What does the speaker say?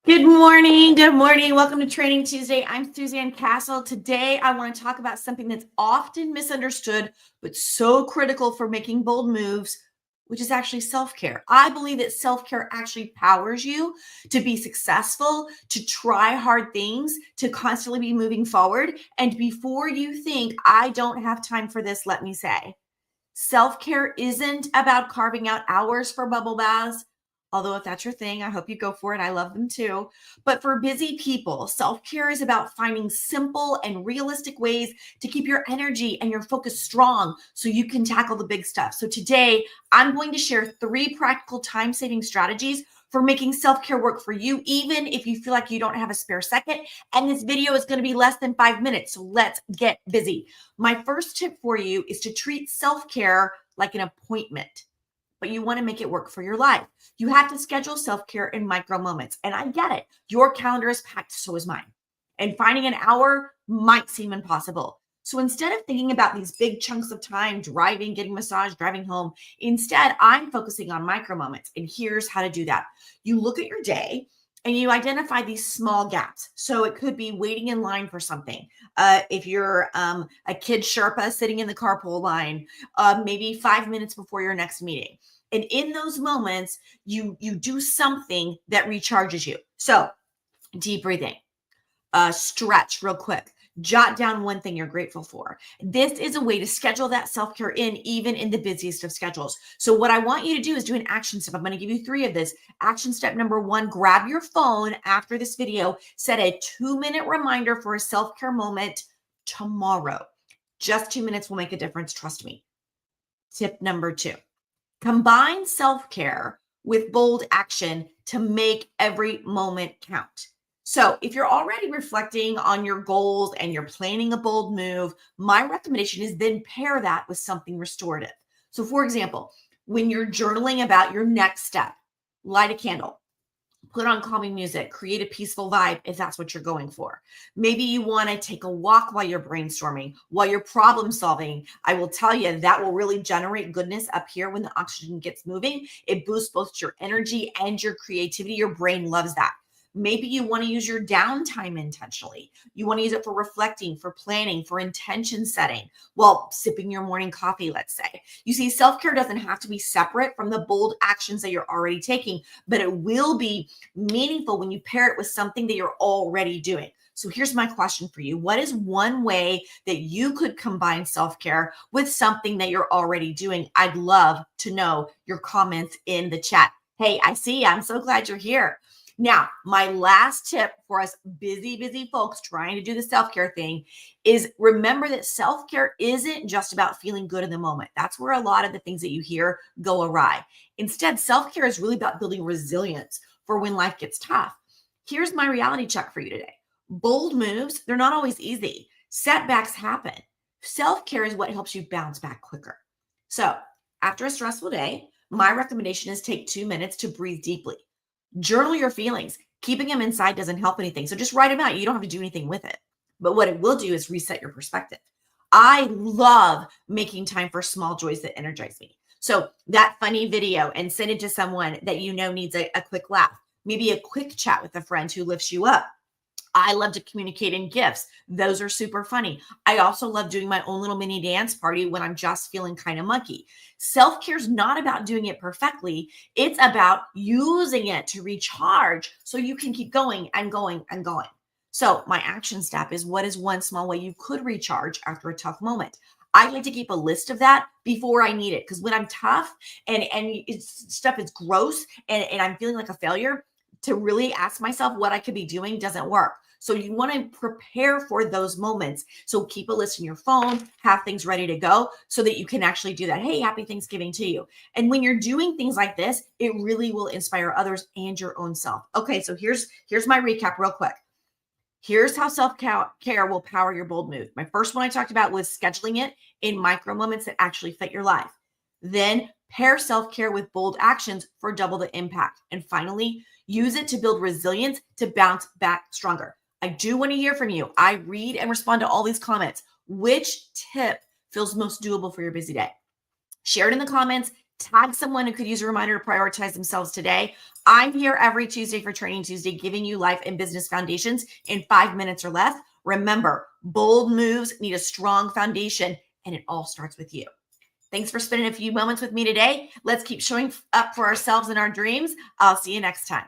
Good morning. Good morning. Welcome to Training Tuesday. I'm Suzanne Castle. Today, I want to talk about something that's often misunderstood, but so critical for making bold moves, which is actually self-care. I believe that self-care actually powers you to be successful, to try hard things, to constantly be moving forward. And before you think, I don't have time for this, let me say, self-care isn't about carving out hours for bubble baths. Although, if that's your thing, I hope you go for it. I love them too. But for busy people, self care is about finding simple and realistic ways to keep your energy and your focus strong so you can tackle the big stuff. So, today I'm going to share 3 practical time saving strategies for making self care work for you, even if you feel like you don't have a spare second. And this video is going to be less than 5 minutes. So, let's get busy. My first tip for you is to treat self care like an appointment, but you want to make it work for your life. You have to schedule self-care in micro moments. And I get it. Your calendar is packed, so is mine. And finding an hour might seem impossible. So instead of thinking about these big chunks of time, driving, getting massage, driving home, instead I'm focusing on micro moments. And here's how to do that. You look at your day and you identify these small gaps. So it could be waiting in line for something. If you're a kid Sherpa sitting in the carpool line, maybe 5 minutes before your next meeting. And in those moments, you do something that recharges you. So deep breathing, stretch real quick, jot down one thing you're grateful for. This is a way to schedule that self-care in, even in the busiest of schedules. So what I want you to do is do an action step. I'm going to give you 3 of this. Action step number 1, grab your phone after this video, set a 2-minute reminder for a self-care moment tomorrow. Just 2 minutes will make a difference. Trust me. Tip number 2, combine self-care with bold action to make every moment count. So if you're already reflecting on your goals and you're planning a bold move, my recommendation is then pair that with something restorative. So for example, when you're journaling about your next step, light a candle, put on calming music, create a peaceful vibe if that's what you're going for. Maybe you want to take a walk while you're brainstorming, while you're problem solving. I will tell you that will really generate goodness up here when the oxygen gets moving. It boosts both your energy and your creativity. Your brain loves that. Maybe you want to use your downtime intentionally. You want to use it for reflecting, for planning, for intention setting, while sipping your morning coffee, let's say. You see, self-care doesn't have to be separate from the bold actions that you're already taking, but it will be meaningful when you pair it with something that you're already doing. So here's my question for you. What is one way that you could combine self-care with something that you're already doing? I'd love to know your comments in the chat. Hey, I see you. I'm so glad you're here. Now, my last tip for us busy folks trying to do the self-care thing is remember that self-care isn't just about feeling good in the moment. That's where a lot of the things that you hear go awry. Instead, self-care is really about building resilience for when life gets tough. Here's my reality check for you today. Bold moves, they're not always easy. Setbacks happen. Self-care is what helps you bounce back quicker. So after a stressful day, my recommendation is take 2 minutes to breathe deeply. Journal your feelings. Keeping them inside doesn't help anything. So just write them out. You don't have to do anything with it. But what it will do is reset your perspective. I love making time for small joys that energize me. So that funny video, and send it to someone that you know needs a quick laugh. Maybe a quick chat with a friend who lifts you up. I love to communicate in gifts. Those are super funny. I also love doing my own little mini dance party when I'm just feeling kind of mucky. Self-care is not about doing it perfectly. It's about using it to recharge so you can keep going and going and going. So my action step is, what is one small way you could recharge after a tough moment? I like to keep a list of that before I need it, because when I'm tough and stuff is gross and I'm feeling like a failure, to really ask myself what I could be doing doesn't work. So you want to prepare for those moments. So keep a list in your phone, have things ready to go so that you can actually do that. Hey, happy Thanksgiving to you. And when you're doing things like this, it really will inspire others and your own self. Okay, so here's my recap real quick. Here's how self-care will power your bold move. My first one I talked about was scheduling it in micro moments that actually fit your life. Then pair self-care with bold actions for double the impact. And finally, use it to build resilience to bounce back stronger. I do want to hear from you. I read and respond to all these comments. Which tip feels most doable for your busy day? Share it in the comments. Tag someone who could use a reminder to prioritize themselves today. I'm here every Tuesday for Training Tuesday, giving you life and business foundations in 5 minutes or less. Remember, bold moves need a strong foundation, and it all starts with you. Thanks for spending a few moments with me today. Let's keep showing up for ourselves and our dreams. I'll see you next time.